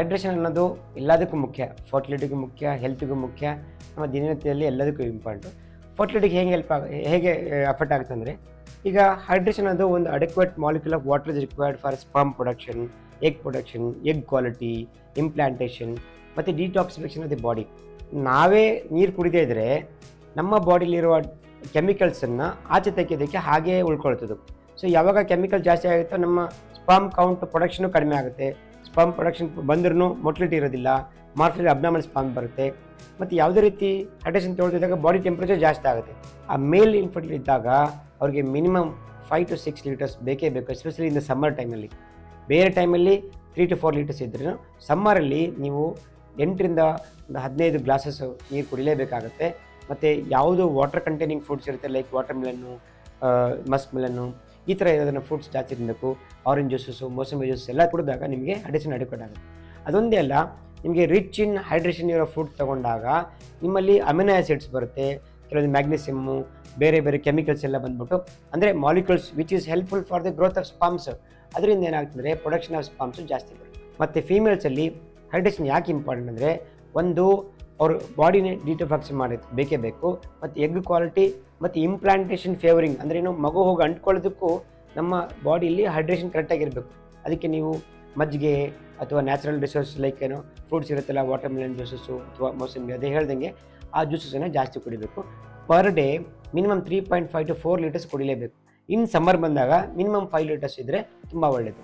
Hydration ಅನ್ನೋದು ಎಲ್ಲದಕ್ಕೂ ಮುಖ್ಯ, ಫರ್ಟಿಲಿಟಿಗೂ ಮುಖ್ಯ, ಹೆಲ್ತ್ಗೂ ಮುಖ್ಯ, ನಮ್ಮ ದಿನನಿತ್ಯದಲ್ಲಿ ಎಲ್ಲದಕ್ಕೂ ಇಂಪಾರ್ಟೆಂಟು. ಫರ್ಟಿಲಿಟಿಗೆ ಹೇಗೆ ಅಫೆಕ್ಟ್ ಆಗುತ್ತೆ ಅಂದರೆ, ಈಗ ಹೈಡ್ರೇಷನ್ ಅನ್ನೋದು ಒಂದು adequate molecule of water is required for sperm production, egg quality, implantation ಮತ್ತು ಡಿಟಾಕ್ಸಿಫಿಕೇಷನ್ ಆಫ್ ದಿ ಬಾಡಿ. ನಾವೇ ನೀರು ಕುಡಿದೇ ಇದ್ದರೆ ನಮ್ಮ ಬಾಡಿಲಿರುವ ಕೆಮಿಕಲ್ಸನ್ನು ಆಚೆ ತೆಗೆಯೋದಕ್ಕೆ ಹಾಗೇ ಉಳ್ಕೊಳ್ತದೆ. ಸೊ ಯಾವಾಗ ಕೆಮಿಕಲ್ ಜಾಸ್ತಿ ಆಗುತ್ತೋ ನಮ್ಮ ಸ್ಪರ್ಮ್ ಕೌಂಟ್ ಪ್ರೊಡಕ್ಷನು ಕಡಿಮೆ ಆಗುತ್ತೆ. ಸ್ಪರ್ಮ್ ಪ್ರೊಡಕ್ಷನ್ ಬಂದ್ರೂ ಮೊಟಿಲಿಟಿ ಇರೋದಿಲ್ಲ, ಮಾರ್ಫಿಲಿ ಅಬ್ನಾರ್ಮಲ್ ಸ್ಪರ್ಮ್ ಬರುತ್ತೆ. ಮತ್ತು ಯಾವುದೇ ರೀತಿ ಹೈಡ್ರೇಷನ್ ತೊಗೊಳ್ತಿದ್ದಾಗ ಬಾಡಿ ಟೆಂಪ್ರೇಚರ್ ಜಾಸ್ತಿ ಆಗುತ್ತೆ. ಆ ಮೇಲ್ ಇನ್ಫರ್ಟಿಲ್ ಇದ್ದಾಗ ಅವ್ರಿಗೆ ಮಿನಿಮಮ್ 5 to 6 ಲೀಟರ್ಸ್ ಬೇಕೇ ಬೇಕು, ಎಸ್ಪೆಷಲಿ ಇನ್ ದ ಸಮ್ಮರ್ ಟೈಮಲ್ಲಿ. ಬೇರೆ ಟೈಮಲ್ಲಿ 3 to 4 ಲೀಟರ್ಸ್ ಇದ್ರೂ ಸಮ್ಮರಲ್ಲಿ ನೀವು 8ರಿಂದ 15 ಗ್ಲಾಸಸ್ ನೀರು ಕುಡಿಲೇಬೇಕಾಗತ್ತೆ. ಮತ್ತು ಯಾವುದು ವಾಟರ್ ಕಂಟೈನಿಂಗ್ ಫ್ರೂಟ್ಸ್ ಇರುತ್ತೆ, ಲೈಕ್ ವಾಟರ್ ಮಿಲನ್ನು, ಮಸ್ಕ್ ಮಿಲನ್ನು, ಈ ಥರ ಇರೋದನ್ನು ಫ್ರೂಟ್ಸ್ ಜಾಸ್ತಿ ತಿನ್ನಬೇಕು. ಆರೆಂಜ್ ಜ್ಯೂಸಸ್ಸು, ಮೋಸಂಬಿ ಜ್ಯೂಸಸ್ ಎಲ್ಲ ಕುಡಿದಾಗ ನಿಮಗೆ ಹೈಡ್ರೇಷನ್ ಅಡಿಕ್ವೇಟ್ ಆಗುತ್ತೆ. ಅದೊಂದೇ ಅಲ್ಲ, ನಿಮಗೆ ರಿಚ್ ಇನ್ ಹೈಡ್ರೇಷನ್ ಇರೋ ಫುಡ್ ತೊಗೊಂಡಾಗ ನಿಮ್ಮಲ್ಲಿ ಅಮಿನೋ ಆ್ಯಸಿಡ್ಸ್ ಬರುತ್ತೆ, ಕೆಲವೊಂದು ಮ್ಯಾಗ್ನೀಸಿಯಮ್ಮು, ಬೇರೆ ಬೇರೆ ಕೆಮಿಕಲ್ಸ್ ಎಲ್ಲ ಬಂದ್ಬಿಟ್ಟು, ಅಂದರೆ molecules which is helpful for the growth of sperms. ಅದರಿಂದ ಏನಾಗ್ತಂದರೆ ಪ್ರೊಡಕ್ಷನ್ ಆಫ್ ಸ್ಪರ್ಮ್ಸು ಜಾಸ್ತಿ ಬರುತ್ತೆ. ಮತ್ತು ಫೀಮೇಲ್ಸಲ್ಲಿ ಹೈಡ್ರೇಷನ್ ಯಾಕೆ ಇಂಪಾರ್ಟೆಂಟ್ ಅಂದರೆ, ಒಂದು ಅವ್ರ ಬಾಡಿನೇ ಡಿಟಾಕ್ಸಿಫೈ ಮಾಡೋದು ಬೇಕೇ ಬೇಕು, ಮತ್ತು ಎಗ್ ಕ್ವಾಲಿಟಿ ಮತ್ತು ಇಂಪ್ಲಾಂಟೇಷನ್ ಫೇವರಿಂಗ್, ಅಂದರೆ ಏನು ಮಗು ಹೋಗಿ ಅಂಟ್ಕೊಳ್ಳೋದಕ್ಕೂ ನಮ್ಮ ಬಾಡಿಯಲ್ಲಿ ಹೈಡ್ರೇಷನ್ ಕರೆಕ್ಟಾಗಿರಬೇಕು. ಅದಕ್ಕೆ ನೀವು ಮಜ್ಜಿಗೆ ಅಥವಾ ನ್ಯಾಚುರಲ್ ರಿಸೋರ್ಸ್ ಲೈಕ್ ಫ್ರೂಟ್ಸ್ ಇರುತ್ತಲ್ಲ, ವಾಟರ್ ಮಿಲನ್ ಜ್ಯೂಸಸ್ಸು ಅಥವಾ ಮೋಸಂಬಿ, ಅದೇ ಹೇಳ್ದಂಗೆ ಆ ಜ್ಯೂಸಸ್ಸನ್ನು ಜಾಸ್ತಿ ಕುಡಿಬೇಕು. Per day minimum 3.5 to 4 litres ಕುಡಿಲೇಬೇಕು. ಇನ್ನು ಸಮ್ಮರ್ ಬಂದಾಗ ಮಿನಿಮಮ್ 5 ಲೀಟರ್ಸ್ ಇದ್ದರೆ ತುಂಬ ಒಳ್ಳೆಯದು.